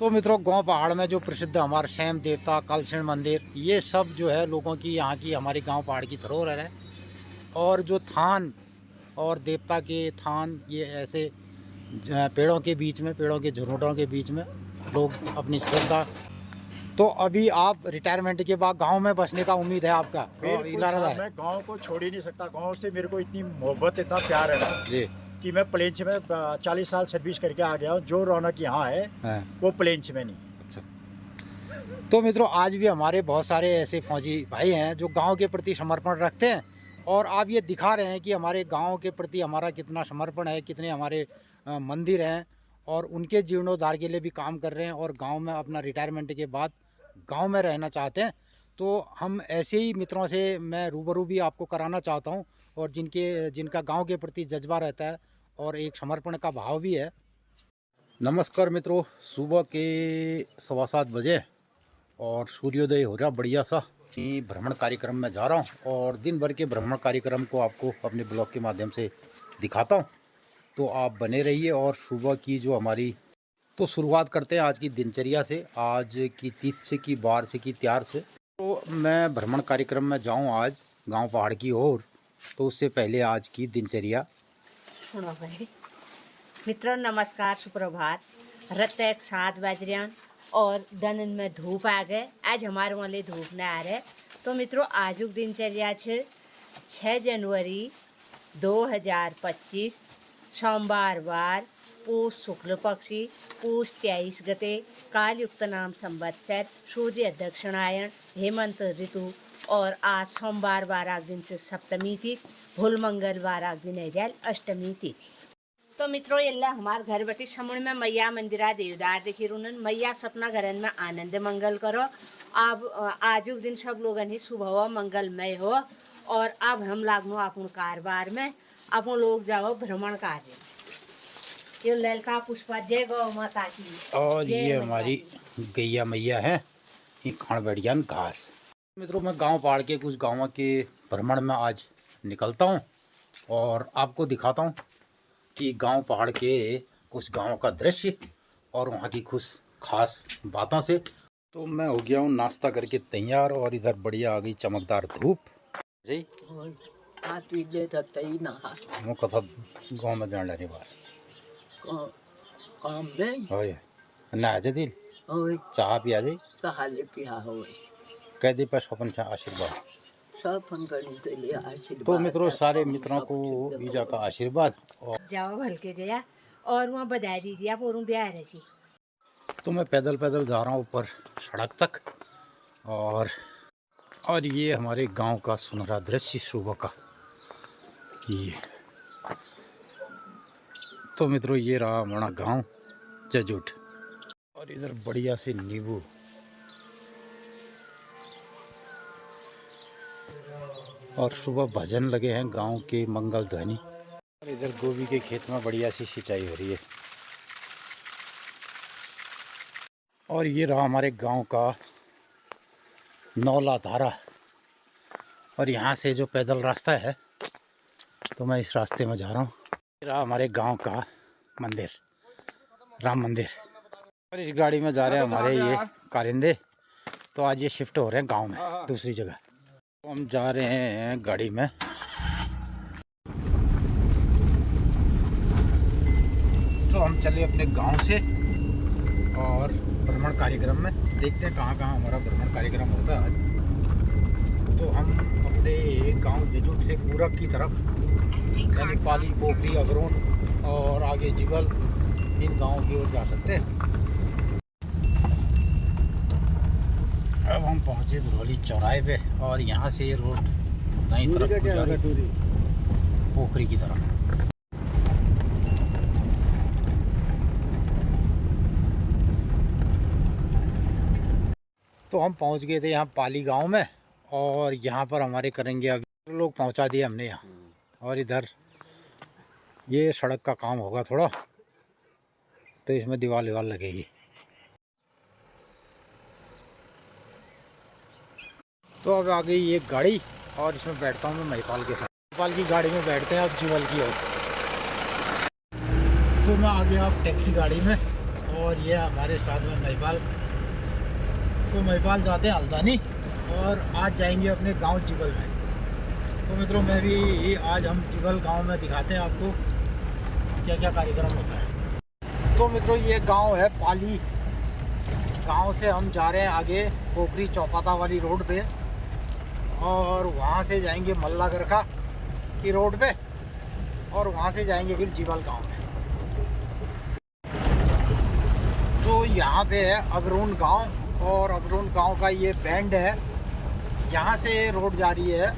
तो मित्रों, गांव पहाड़ में जो प्रसिद्ध हमारे शैम देवता कालसेन मंदिर, ये सब जो है लोगों की यहाँ की हमारे गांव पहाड़ की धरोहर है। और जो थान और देवता के थान, ये ऐसे पेड़ों के बीच में, पेड़ों के झुरमुटों के बीच में लोग अपनी श्रद्धा। तो अभी आप रिटायरमेंट के बाद गांव में बसने का उम्मीद है आपका? इरादा है। मैं गांव को छोड़ ही नहीं सकता। गांव से मेरे को इतनी मोहब्बत, इतना प्यार है ना जी कि मैं प्लेन से 40 साल सर्विस करके आ गया हूँ। जो रौनक यहाँ है वो प्लेन से में नहीं। अच्छा, तो मित्रों, आज भी हमारे बहुत सारे ऐसे फौजी भाई हैं जो गांव के प्रति समर्पण रखते हैं, और आप ये दिखा रहे हैं कि हमारे गांव के प्रति हमारा कितना समर्पण है, कितने हमारे मंदिर हैं, और उनके जीर्णोद्धार के लिए भी काम कर रहे हैं, और गांव में अपना रिटायरमेंट के बाद गांव में रहना चाहते हैं। तो हम ऐसे ही मित्रों से मैं रूबरू भी आपको कराना चाहता हूं, और जिनका गांव के प्रति जज्बा रहता है और एक समर्पण का भाव भी है। नमस्कार मित्रों, सुबह के 7:15 बजे और सूर्योदय हो रहा बढ़िया सा। भ्रमण कार्यक्रम में जा रहा हूँ, और दिन भर के भ्रमण कार्यक्रम को आपको अपने ब्लॉग के माध्यम से दिखाता हूँ। तो आप बने रहिए। और सुबह की जो हमारी तो शुरुआत करते हैं आज की दिनचर्या से, आज की तीज से, की बार से, की त्यार से। तो मैं भ्रमण कार्यक्रम में जाऊँ आज गांव पहाड़ की ओर, तो उससे पहले आज की दिनचर्या सुनो भाई। मित्रों नमस्कार, सुप्रभात। रात 7 बज रहे और दिन में धूप आ गए। आज हमारे वाले धूप न आ रहे। तो मित्रों, आजुक दिनचर्या 6 जनवरी 2025 सोमवार वार, पूष शुक्ल पक्षी, पूष 23 गते, कालयुक्त नाम संवत्सर, सूर्य दक्षिणायन, हेमंत ऋतु। और आज सोमवार वाराग दिन से सप्तमी तिथि, भूल मंगल वाराग दिन है जाए अष्टमी तिथि। तो मित्रों, ये हमारे घर बैठी समूह में मैया मंदिरा देवदार देखी रुनन। मैया सपना घरन में आनंद मंगल करो। अब आजुक दिन सब लोग ही शुभ हो, मंगलमय हो। और अब हम लागनो अपन कारबार में अपन लोग जाओ भ्रमण कार्य। ये ललका पुष्पा, जय गौ माता की। और ये हमारी गैया मैया है, ये खान बैठियान घास। मित्रों, मैं गांव पहाड़ के कुछ गांवों के भ्रमण में आज निकलता हूं, और आपको दिखाता हूं कि गांव पहाड़ के कुछ गांवों का दृश्य और वहां की कुछ खास बातों से। तो मैं हो गया हूं नाश्ता करके तैयार, और इधर बढ़िया आ गई चमकदार धूप जी। वो कथा गाँव में जाने लगे बाहर काम में होए ना आ जाती चाह पिया जाए, चाह ले पिया हो कह दे पर अपन आशीर्वाद सब गणित के लिए आशीर्वाद। तो मित्रों, सारे मित्रों को ईजा का आशीर्वाद। और जाओ भलके जया, और वहाँ बधाई दीजिए आप और ब्याह रही। तो मैं पैदल पैदल जा रहा हूँ ऊपर सड़क तक, और ये हमारे गांव का सुनहरा दृश्य सुबह का ये। तो मित्रों, ये रहा हमारा गांव जजूट, और इधर बढ़िया से नींबू। और सुबह भजन लगे हैं गांव के मंगल ध्वनि। और इधर गोभी के खेत में बढ़िया सी सिंचाई हो रही है। और ये रहा हमारे गांव का नौला धारा, और यहाँ से जो पैदल रास्ता है, तो मैं इस रास्ते में जा रहा हूँ। ये रहा हमारे गांव का मंदिर, राम मंदिर। और इस गाड़ी में जा रहे हैं हमारे ये कारिंदे। तो आज ये शिफ्ट हो रहे हैं गांव में दूसरी जगह। तो हम जा रहे हैं गाड़ी में। तो हम चले अपने गांव से और भ्रमण कार्यक्रम में, देखते हैं कहाँ कहाँ हमारा भ्रमण कार्यक्रम होता है आज। तो हम अपने गांव जजूट से पूरब की तरफ, यानी पाली, पोखरी, अगरोन और आगे जिगल, इन गाँवों की ओर जा सकते हैं। अब हम पहुँचे धुरौली चौराहे पे, और यहाँ से ये रोड दाईं तरफ जा रही पोखरी की तरफ। तो हम पहुँच गए थे यहाँ पाली गांव में, और यहाँ पर हमारे करेंगे अभी लोग पहुँचा दिए हमने यहाँ। और इधर ये सड़क का काम होगा थोड़ा, तो इसमें दीवार विवार लगेगी। तो अब आ गई ये गाड़ी, और इसमें बैठता हूँ मैं महिपाल के साथ। महिपाल की गाड़ी में बैठते हैं अब जुगल की ओर। तो मैं आ गया अब टैक्सी गाड़ी में, और ये हमारे साथ में महिपाल। तो महिपाल जाते हैं हल्द्वानी और आज जाएंगे अपने गांव जिबल में। तो मित्रों मैं भी आज हम जिबल गांव में दिखाते हैं आपको क्या क्या कार्यक्रम होता है। तो मित्रों ये गांव है पाली। गांव से हम जा रहे हैं आगे पोखरी चौपाता वाली रोड पे और वहाँ से जाएंगे मल्लागरखा की रोड पे और वहाँ से जाएंगे फिर जिबल गांव में। तो यहाँ पे है अगरून गांव और अगरून गांव का ये बैंड है। यहाँ से रोड जा रही है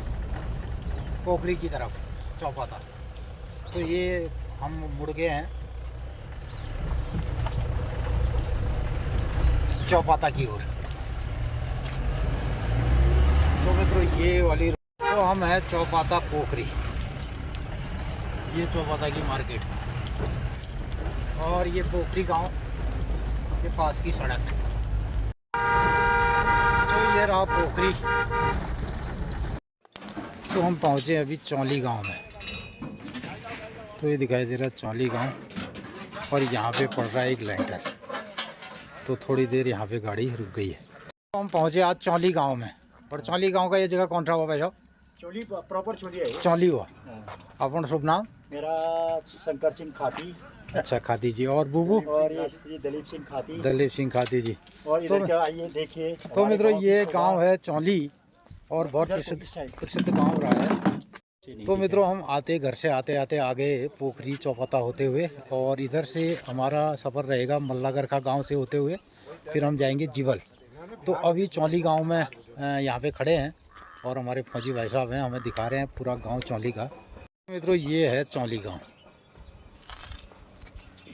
पोखरी की तरफ चौपाता। तो ये हम मुड़ गए हैं चौपाता की ओर। तो मित्रों ये वाली तो हम है चौपाता पोखरी। ये चौपाता की मार्केट और ये पोखरी गांव के पास की सड़क। तो ये रहा पोखरी। तो हम पहुंचे अभी चौली गांव में। तो ये दिखाई दे रहा है चौली गांव और यहाँ पे पड़ रहा है एक लेंटर। तो थोड़ी देर यहाँ पे गाड़ी रुक गई है। तो हम पहुंचे आज चौली गांव में। और चौली गांव का ये जगह कौन सा हुआ भाई साहब? चौली प्रॉपर चौली है। चौली हुआ। अपन शुभ नाम? मेरा शंकर सिंह खाती। अच्छा खाती जी। और बुबू? और ये श्री दलीप सिंह खाती। दलीप सिंह खाती जी। और इधर क्या आइए देखिए। तो मित्रों ये गांव है चौली और बहुत प्रसिद्ध गांव रहा है। तो मित्रों हम घर से आते आते आगे पोखरी चौपाता होते हुए और इधर से हमारा सफ़र रहेगा मल्लागरखा गांव से होते हुए फिर हम जाएंगे जिबल। तो अभी चौली गांव में यहाँ पे खड़े हैं और हमारे फौजी भाई साहब हैं, हमें दिखा रहे हैं पूरा गांव चौली का। मित्रों ये है चौली गांव।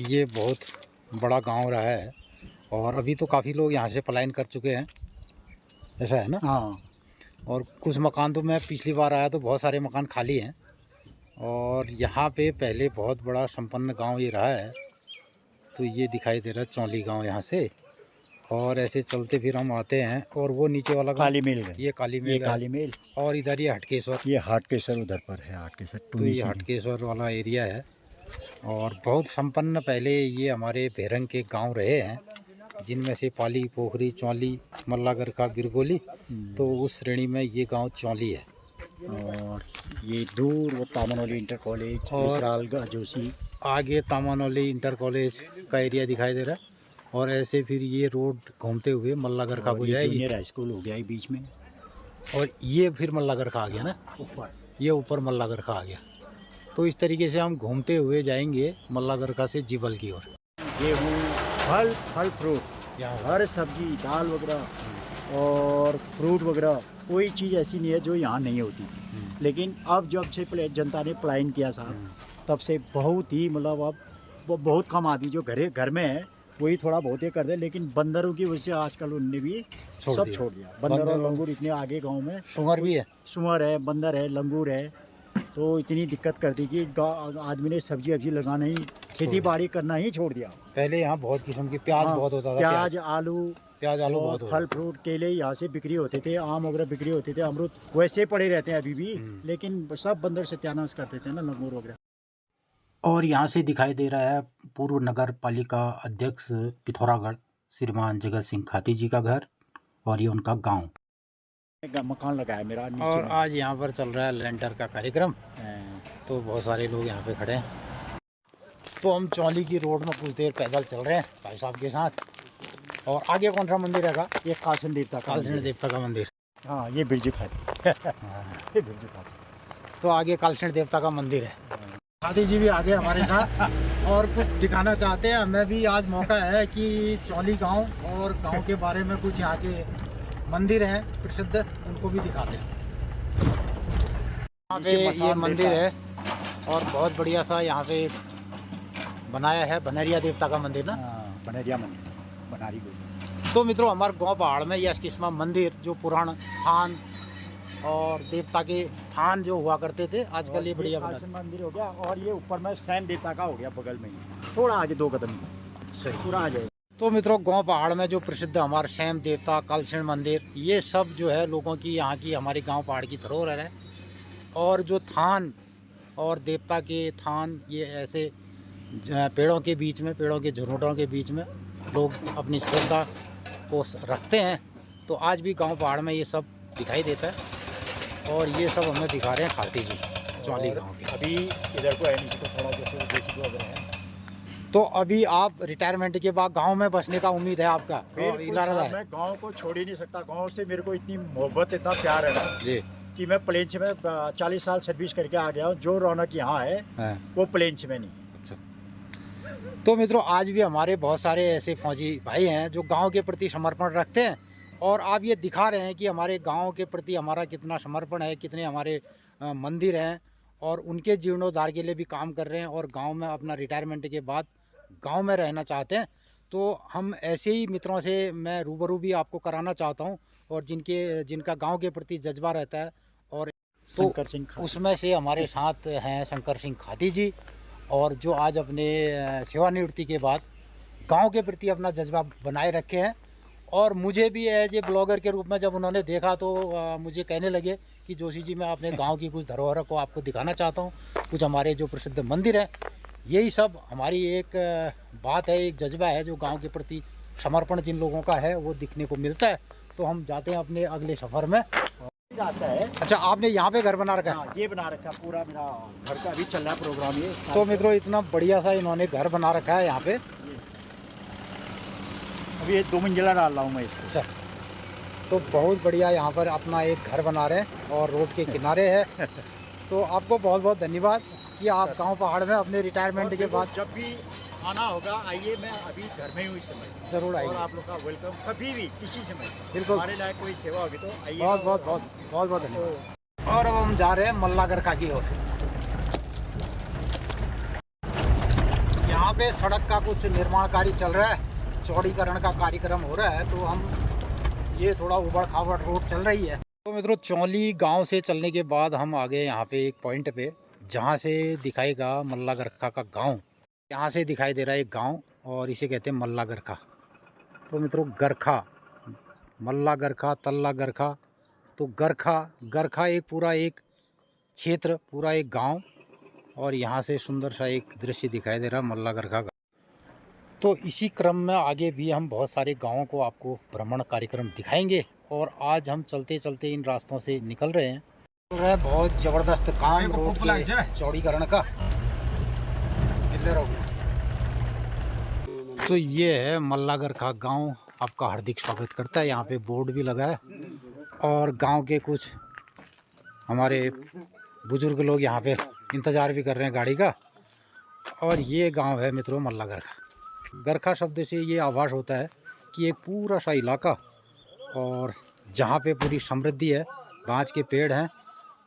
ये बहुत बड़ा गांव रहा है और अभी तो काफ़ी लोग यहाँ से पलायन कर चुके हैं, ऐसा है ना? हाँ। और कुछ मकान तो मैं पिछली बार आया तो बहुत सारे मकान खाली हैं और यहाँ पे पहले बहुत बड़ा संपन्न गांव ये रहा है। तो ये दिखाई दे रहा है चौली गांव यहाँ से और ऐसे चलते फिर हम आते हैं और वो नीचे वाला काली मेल। ये काली मेल, ये काली मेल और इधर ये हटकेश्वर। ये हाटकेश्वर उधर पर है। हाटकेश्वर तो ये हटकेश्वर वाला एरिया है और बहुत संपन्न पहले ये हमारे भेरंग के गांव रहे हैं जिनमें से पाली, पोखरी, चौली, मल्लागरखा, बिरगोली। तो उस श्रेणी में ये गांव चौली है। और ये दूर वो तामनोली इंटर कॉलेज और जोशी आगे तामानोली इंटर कॉलेज का एरिया दिखाई दे रहा है और ऐसे फिर ये रोड घूमते हुए मल्लागरखा को जाएगी। जूनियर हाई स्कूल हो गया है बीच में और ये फिर मल्लागरखा आ गया ना ऊपर। ये ऊपर मल्लागरखा आ गया। तो इस तरीके से हम घूमते हुए जाएंगे मल्लागरखा से जिबल की ओर। गेहूँ, फल फ्रूट, यहाँ हर सब्जी, दाल वगैरह और फ्रूट वगैरह कोई चीज़ ऐसी नहीं है जो यहाँ नहीं होती थी। लेकिन अब जब से जनता ने पलायन किया साहब तब से बहुत ही मतलब अब बहुत कम आदमी जो घर में है वही थोड़ा बहुत ही कर दे। लेकिन बंदरों की वजह से आजकल उनने भी सब छोड़ दिया। बंदर और लंगूर इतने आगे गांव में। सुअर भी है। सुअर है, बंदर है, लंगूर है। तो इतनी दिक्कत करती कि आदमी ने सब्जी अब्जी लगाना ही, खेती बाड़ी करना ही छोड़ दिया। पहले यहाँ बहुत किस्म की प्याज बहुत होता था। प्याज आलू बहुत फल फ्रूट केले यहाँ से बिक्री होते थे, आम वगैरह बिक्री होते थे, अमरूद वैसे पड़े रहते हैं अभी भी। लेकिन सब बंदर सत्यानाश करते थे ना, लंगूर वगैरह। और यहाँ से दिखाई दे रहा है पूर्व नगर पालिका अध्यक्ष पिथौरागढ़ श्रीमान जगत सिंह खाती जी का घर और ये उनका गांव। मकान लगाया मेरा नीचे और में। आज यहाँ पर चल रहा है लेंटर का कार्यक्रम। तो बहुत सारे लोग यहाँ पे खड़े हैं। तो हम चौली की रोड में कुछ देर पैदल चल रहे हैं भाई साहब के साथ। और आगे कौन सा मंदिर है? ये कालसेन देवता का मंदिर। हाँ ये बिरजू खाती। ये बिरजू खाती। तो आगे कालसेन देवता का मंदिर है। खाती जी भी आगे हमारे साथ और कुछ दिखाना चाहते हैं। हमें भी आज मौका है कि चौली गांव और गांव के बारे में कुछ यहाँ के मंदिर हैं प्रसिद्ध, उनको भी दिखाते हैं। यहाँ पे ये मंदिर है और बहुत बढ़िया सा यहाँ पे बनाया है बनरिया देवता का मंदिर ना। बनरिया मंदिर बनारी बोली। तो मित्रों हमारे गांव पहाड़ में यह किस्मा मंदिर जो पुराण थान और देवता के थान जो हुआ करते थे आजकल ये बढ़िया मंदिर हो गया। और ये ऊपर में सैन देवता का हो गया बगल में ही, थोड़ा आगे 2 कदम सही पूरा आ जाएगा। तो मित्रों गांव पहाड़ में जो प्रसिद्ध हमारे सैम देवता, कालसेन मंदिर, ये सब जो है लोगों की यहाँ की हमारे गांव पहाड़ की धरोहर है। और जो थान और देवता के थान ये ऐसे पेड़ों के बीच में, पेड़ों के झुरमुटों के बीच में लोग अपनी श्रद्धा को रखते हैं। तो आज भी गांव पहाड़ में ये सब दिखाई देता है और ये सब हमें दिखा रहे हैं खाती जी चौली गांव के। अभी इधर को है नीचे को थोड़ा जैसे देसी को वगैरह है। तो अभी आप रिटायरमेंट के बाद गांव में बसने का उम्मीद है आपका? बिल्कुल इरादा साहब, है मैं गांव को छोड़ ही नहीं सकता। गांव से मेरे को इतनी मोहब्बत, इतना प्यार है ना जी। कि मैं प्लेन से मैं 40 साल सर्विस करके आ गया हूँ। जो रौनक यहाँ है हाँ। वो प्लेन से में नहीं। अच्छा, तो मित्रों आज भी हमारे बहुत सारे ऐसे फौजी भाई हैं जो गांव के प्रति समर्पण रखते हैं और आप ये दिखा रहे हैं कि हमारे गांव के प्रति हमारा कितना समर्पण है, कितने हमारे मंदिर हैं और उनके जीर्णोद्धार के लिए भी काम कर रहे हैं और गांव में अपना रिटायरमेंट के बाद गांव में रहना चाहते हैं। तो हम ऐसे ही मित्रों से मैं रूबरू भी आपको कराना चाहता हूं और जिनका गांव के प्रति जज्बा रहता है। और तो शंकर सिंह खाती। उसमें से हमारे साथ हैं शंकर सिंह खाती जी, और जो आज अपने सेवानिवृत्ति के बाद गांव के प्रति अपना जज्बा बनाए रखे हैं। और मुझे भी एज ए ब्लॉगर के रूप में जब उन्होंने देखा तो मुझे कहने लगे कि जोशी जी, मैं अपने गांव की कुछ धरोहर को आपको दिखाना चाहता हूं, कुछ हमारे जो प्रसिद्ध मंदिर हैं। यही सब हमारी एक बात है, एक जज्बा है जो गांव के प्रति समर्पण जिन लोगों का है वो दिखने को मिलता है। तो हम जाते हैं अपने अगले सफ़र में। रास्ता है। अच्छा, आपने यहाँ पे घर बना रखा है? हाँ, ये बना रखा पूरा मेरा घर का अभी चल रहा है प्रोग्राम ये। तो मित्रों इतना बढ़िया सा इन्होंने घर बना रखा है यहाँ पे। अभी ये 2 मंजिला डाल रहा हूँ मैं इसको। अच्छा, तो बहुत बढ़िया यहाँ पर अपना एक घर बना रहे हैं और रोड के किनारे है। तो आपको बहुत बहुत धन्यवाद कि आप गांव पहाड़ में अपने रिटायरमेंट के बाद जब भी आना होगा आइए। मैं अभी घर में हूँ इस समय। जरूर आइए। और आप लोग का वेलकम कभी भी किसी समय। बिल्कुल। हमारे लायक कोई सेवा होगी तो आइए। बहुत बहुत बहुत बहुत बहुत धन्यवाद। और अब हम जा रहे हैं मल्ला गरखा की ओर। यहाँ पे सड़क का कुछ निर्माण कार्य चल रहा है, चौड़ीकरण का कार्यक्रम हो रहा है। तो हम ये थोड़ा उबड़ खाबड़ रोड चल रही है। तो मित्रों चौली गांव से चलने के बाद हम आ गए यहाँ पे एक पॉइंट पे जहाँ से दिखाएगा मल्ला गरखा का गांव। यहाँ से दिखाई दे रहा है एक गांव और इसे कहते हैं मल्ला गरखा। तो मित्रों गरखा, मल्ला गरखा, तल्ला गरखा, तो गरखा एक पूरा एक क्षेत्र, पूरा एक गांव। और यहाँ से सुंदर सा एक दृश्य दिखाई दे रहा है मल्ला गरखा का। तो इसी क्रम में आगे भी हम बहुत सारे गांवों को आपको भ्रमण कार्यक्रम दिखाएंगे। और आज हम चलते चलते इन रास्तों से निकल रहे हैं। तो है बहुत ज़बरदस्त काम रोड के चौड़ीकरण का। तो ये है मल्ला गरखा गांव, आपका हार्दिक स्वागत करता है। यहाँ पे बोर्ड भी लगा है और गांव के कुछ हमारे बुजुर्ग लोग यहाँ पे इंतज़ार भी कर रहे हैं गाड़ी का। और ये गांव है मित्रों मल्ला गरखा। गरखा शब्द से ये आभास होता है कि एक पूरा सा इलाका और जहाँ पे पूरी समृद्धि है, बांज के पेड़ हैं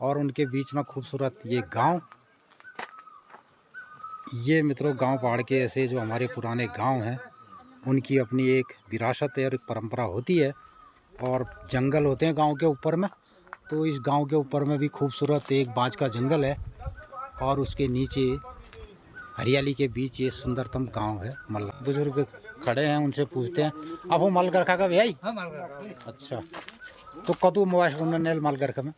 और उनके बीच में खूबसूरत ये गांव। ये मित्रों गांव पहाड़ के ऐसे जो हमारे पुराने गांव हैं उनकी अपनी एक विरासत है और एक परंपरा होती है। और जंगल होते हैं गांव के ऊपर में। तो इस गांव के ऊपर में भी खूबसूरत एक बांज का जंगल है और उसके नीचे हरियाली के बीच ये सुंदरतम गांव है मल्ला। बुजुर्ग खड़े हैं, उनसे पूछते हैं अब वो मल गरखा का भाई? हाँ, मालगढ़। अच्छा, तो कदू मोबाइल सुनने मल गरखा में?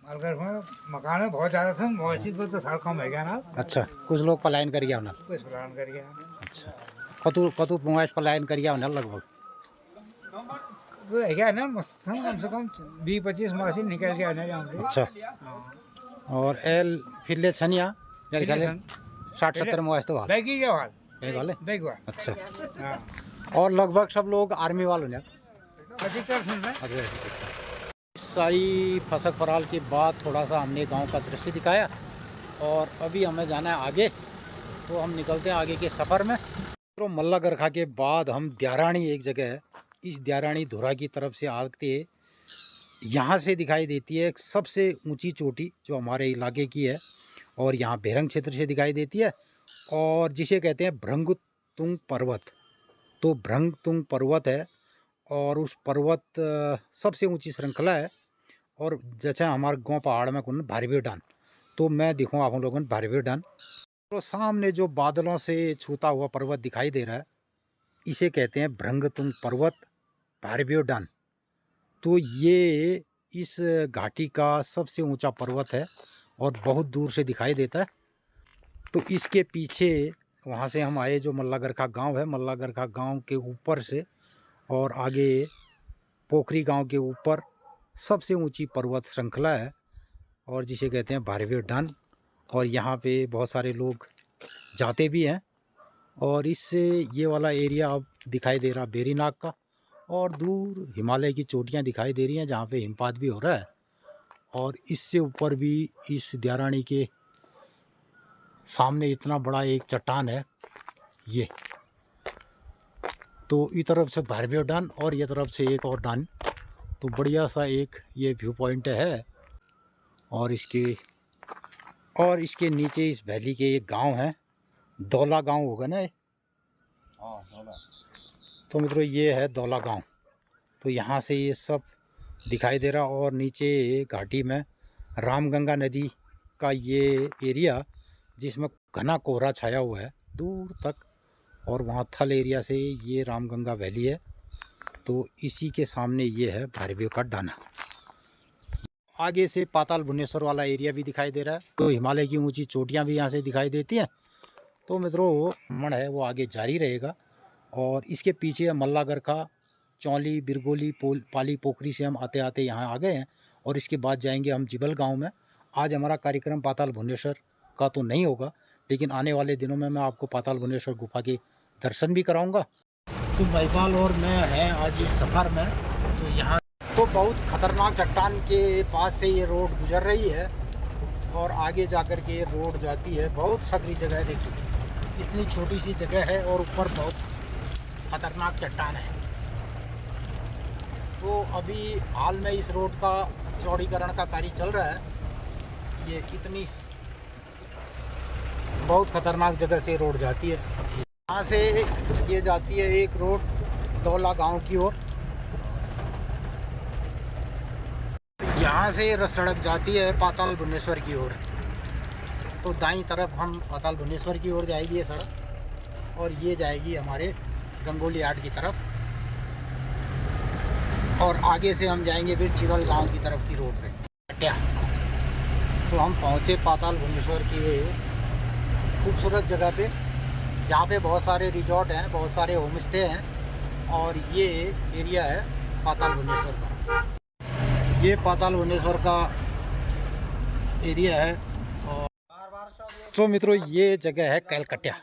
मालगढ़ में मकान में बहुत ज़्यादा था, मस्जिद में तो सारा काम है क्या ना। अच्छा, कुछ लोग पलायन कर गया उन्हें? कुछ प्लान कर गया। अच्छा, कतू मोबाइल पलायन कर गया उन्हें लगभग? तो है क्या ना, कम से कम 20-25 मस्जिद निकल गया ना यहाँ पे। अच्छा, हाँ। और एल फिर छनिया मेरे ख्याल 60-70 मोबाइल तो बैग ही क्या हाल? बैग वाले? बैग हुआ। अच्छा, हाँ। और लगभग सब लोग आर्मी वालों ने? अधिकतर सुन रहे। अच्छा, सारी फसक फराल के बाद थोड़ा सा हमने गांव का दृश्य दिखाया और अभी हमें जाना है आगे। तो हम निकलते हैं आगे के सफ़र में। तो मल्ला गरखा के बाद हम द्यारानी एक जगह है, इस द्यारानी धुरा की तरफ से आते यहाँ से दिखाई देती है एक सबसे ऊंची चोटी जो हमारे इलाके की है और यहाँ बेरंग क्षेत्र से दिखाई देती है और जिसे कहते हैं भृंगतुंग पर्वत। तो भृंगतुंग पर्वत है और उस पर्वत सबसे ऊंची श्रृंखला है। और जैसे हमारे गांव पहाड़ में कौन भारवीर डान, तो मैं दिखूँ आप लोगों ने भारवीर डान। तो सामने जो बादलों से छूता हुआ पर्वत दिखाई दे रहा है इसे कहते हैं भृंगतुंग पर्वत, भारवीर डान। तो ये इस घाटी का सबसे ऊंचा पर्वत है और बहुत दूर से दिखाई देता है। तो इसके पीछे वहाँ से हम आए, जो मल्लागरखा गांव है, मल्लागरखा गांव के ऊपर से और आगे पोखरी गांव के ऊपर सबसे ऊंची पर्वत श्रृंखला है और जिसे कहते हैं भारवी उद्यान। और यहाँ पे बहुत सारे लोग जाते भी हैं। और इससे ये वाला एरिया अब दिखाई दे रहा बेरीनाग का, और दूर हिमालय की चोटियाँ दिखाई दे रही हैं जहाँ पे हिमपात भी हो रहा है। और इससे ऊपर भी इस द्यारानी के सामने इतना बड़ा एक चट्टान है ये। तो इस तरफ से भारवी उद्यान और ये तरफ से एक और उद्यान, तो बढ़िया सा एक ये व्यू पॉइंट है। और इसके नीचे इस वैली के एक गांव है, दौला गांव होगा ना ये? हाँ, दौला। तो मित्रों ये है दौला गांव। तो यहाँ से ये सब दिखाई दे रहा। और नीचे घाटी में रामगंगा नदी का ये एरिया जिसमें घना कोहरा छाया हुआ है दूर तक, और वहाँ थल एरिया से ये रामगंगा वैली है। तो इसी के सामने ये है भारवी का डाना। आगे से पाताल भुवनेश्वर वाला एरिया भी दिखाई दे रहा है। तो हिमालय की ऊंची चोटियाँ भी यहाँ से दिखाई देती हैं। तो मित्रों भ्रमण है वो आगे जारी रहेगा। और इसके पीछे मल्लागरखा, चौली, बिरगोली, पाली, पोखरी से हम आते आते यहाँ आ गए हैं। और इसके बाद जाएंगे हम जिबल गांव में। आज हमारा कार्यक्रम पाताल भुवनेश्वर का तो नहीं होगा, लेकिन आने वाले दिनों में मैं आपको पाताल भुवनेश्वर गुफा के दर्शन भी कराऊंगा। तो महिपाल और मैं हैं आज इस सफ़र में। तो यहाँ तो बहुत ख़तरनाक चट्टान के पास से ये रोड गुजर रही है और आगे जाकर के ये रोड जाती है। बहुत सकरी जगह है, देखिए इतनी छोटी सी जगह है और ऊपर बहुत ख़तरनाक चट्टान है। तो अभी हाल में इस रोड का चौड़ीकरण का कार्य चल रहा है। ये इतनी बहुत ख़तरनाक जगह से रोड जाती है। यहाँ से ये जाती है एक रोड दौला गांव की ओर। यहाँ से सड़क जाती है पाताल भुवनेश्वर की ओर। तो दाईं तरफ हम पाताल भुवनेश्वर की ओर जाएगी ये सड़क, और ये जाएगी हमारे गंगोली हाट की तरफ। और आगे से हम जाएंगे फिर चिवल गांव की तरफ की रोड पे कटिया। तो हम पहुँचे पाताल भुवनेश्वर की खूबसूरत जगह पे, जहाँ पे बहुत सारे रिजॉर्ट हैं, बहुत सारे होम स्टे हैं। और ये एरिया है पाताल भुवनेश्वर का। ये पाताल भुवनेश्वर का एरिया है। और तो मित्रों ये जगह है कैलकटिया।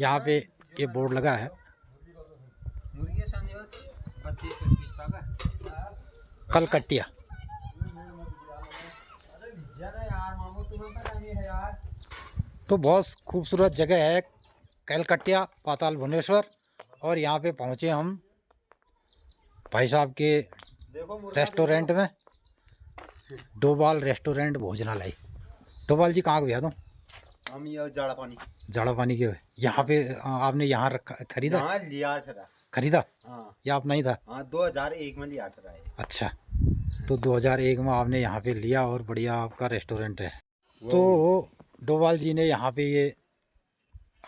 यहाँ पे ये बोर्ड लगा है कलकटिया। तो बहुत खूबसूरत जगह है कैलकटिया पाताल भुवनेश्वर। और यहाँ पे पहुँचे हम भाई साहब के रेस्टोरेंट में, डोभाल रेस्टोरेंट भोजनालय। डोभाल जी कहाँ को भैया तुम? हम ये जाड़ा पानी के यहाँ पे आपने यहाँ रखा खरीदा? हाँ, लिया खरीदा? हाँ। या आप नहीं था? हाँ, 2001 में लिया था। अच्छा, तो 2001 में आपने यहाँ पे लिया और बढ़िया आपका रेस्टोरेंट है। तो डोभाल जी ने यहाँ पे ये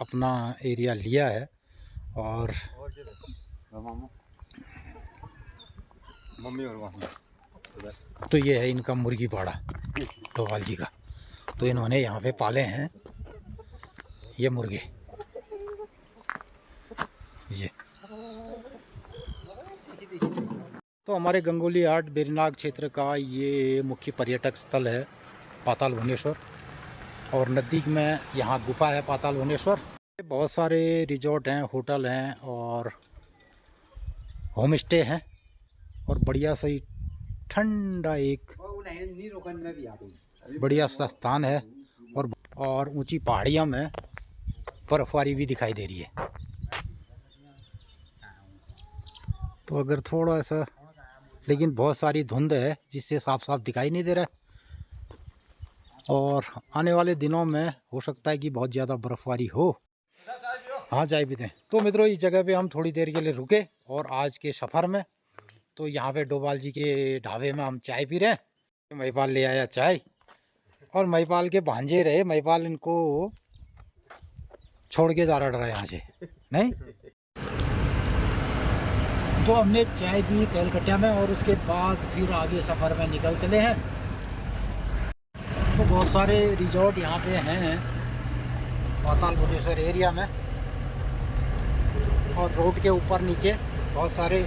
अपना एरिया लिया है। और मम्मी और तो ये है इनका मुर्गी पाड़ा डोभाल जी का। तो इन्होंने यहाँ पे पाले हैं ये मुर्गे। ये तो हमारे गंगोली हाट बेरीनाग क्षेत्र का ये मुख्य पर्यटक स्थल है पाताल भुवनेश्वर। और नज़दीक में यहाँ गुफा है पाताल भुवनेश्वर। बहुत सारे रिजॉर्ट हैं, होटल हैं और होम स्टे हैं। और बढ़िया सा ठंडा एक बढ़िया सा स्थान है। और ऊंची पहाड़ियों में बर्फबारी भी दिखाई दे रही है। तो अगर थोड़ा सा, लेकिन बहुत सारी धुंध है जिससे साफ साफ दिखाई नहीं दे रहा है। और आने वाले दिनों में हो सकता है कि बहुत ज़्यादा बर्फबारी हो। हाँ, चाय पीते हैं। तो मित्रों इस जगह पे हम थोड़ी देर के लिए रुके और आज के सफ़र में तो यहाँ पे डोभाल जी के ढाबे में हम चाय पी रहे हैं। महिपाल ले आया चाय और महिपाल के भांजे रहे। महिपाल इनको छोड़ के जा रहा है यहाँ से, नहीं? तो हमने चाय पी कैलकटिया में और उसके बाद फिर आगे सफ़र में निकल चले हैं। तो बहुत सारे रिजॉर्ट यहाँ पे हैं पाताल भुवनेश्वर एरिया में। और रोड के ऊपर नीचे बहुत सारे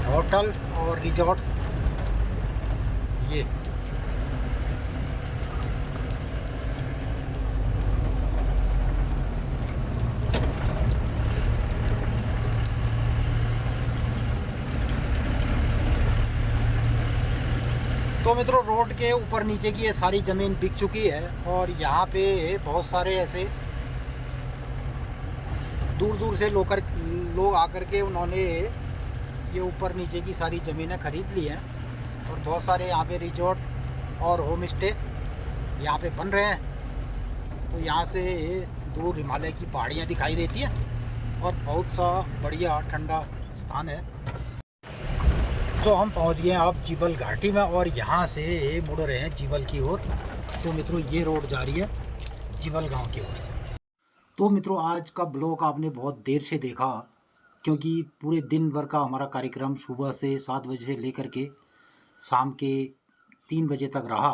होटल और रिजॉर्ट्स। ये तो मित्रों, रोड के ऊपर नीचे की ये सारी ज़मीन बिक चुकी है और यहाँ पे बहुत सारे ऐसे दूर दूर से लोग आकर के उन्होंने ये ऊपर नीचे की सारी ज़मीनें खरीद ली हैं और बहुत सारे यहाँ पे रिजॉर्ट और होम स्टे यहाँ पे बन रहे हैं। तो यहाँ से दूर हिमालय की पहाड़ियाँ दिखाई देती हैं और बहुत सा बढ़िया ठंडा स्थान है। तो हम पहुंच गए हैं अब जीवल घाटी में और यहाँ से मुड़ रहे हैं जीवल की ओर। तो मित्रों, ये रोड जा रही है जीवल गांव की ओर। तो मित्रों, आज का ब्लॉग आपने बहुत देर से देखा क्योंकि पूरे दिन भर का हमारा कार्यक्रम सुबह से 7 बजे से लेकर के शाम के 3 बजे तक रहा।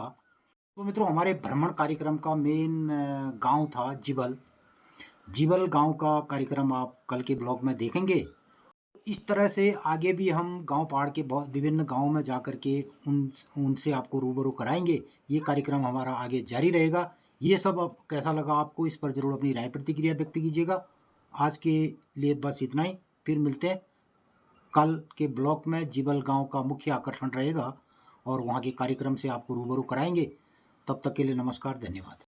तो मित्रों, हमारे भ्रमण कार्यक्रम का मेन गांव था जीवल गांव का कार्यक्रम आप कल के ब्लॉग में देखेंगे। इस तरह से आगे भी हम गांव पहाड़ के बहुत विभिन्न गांवों में जाकर के उनसे आपको रूबरू कराएंगे। ये कार्यक्रम हमारा आगे जारी रहेगा। ये सब अब कैसा लगा आपको, इस पर ज़रूर अपनी राय प्रतिक्रिया व्यक्त कीजिएगा। आज के लिए बस इतना ही, फिर मिलते हैं कल के ब्लॉग में। जीवल गांव का मुख्य आकर्षण रहेगा और वहाँ के कार्यक्रम से आपको रूबरू कराएंगे। तब तक के लिए नमस्कार, धन्यवाद।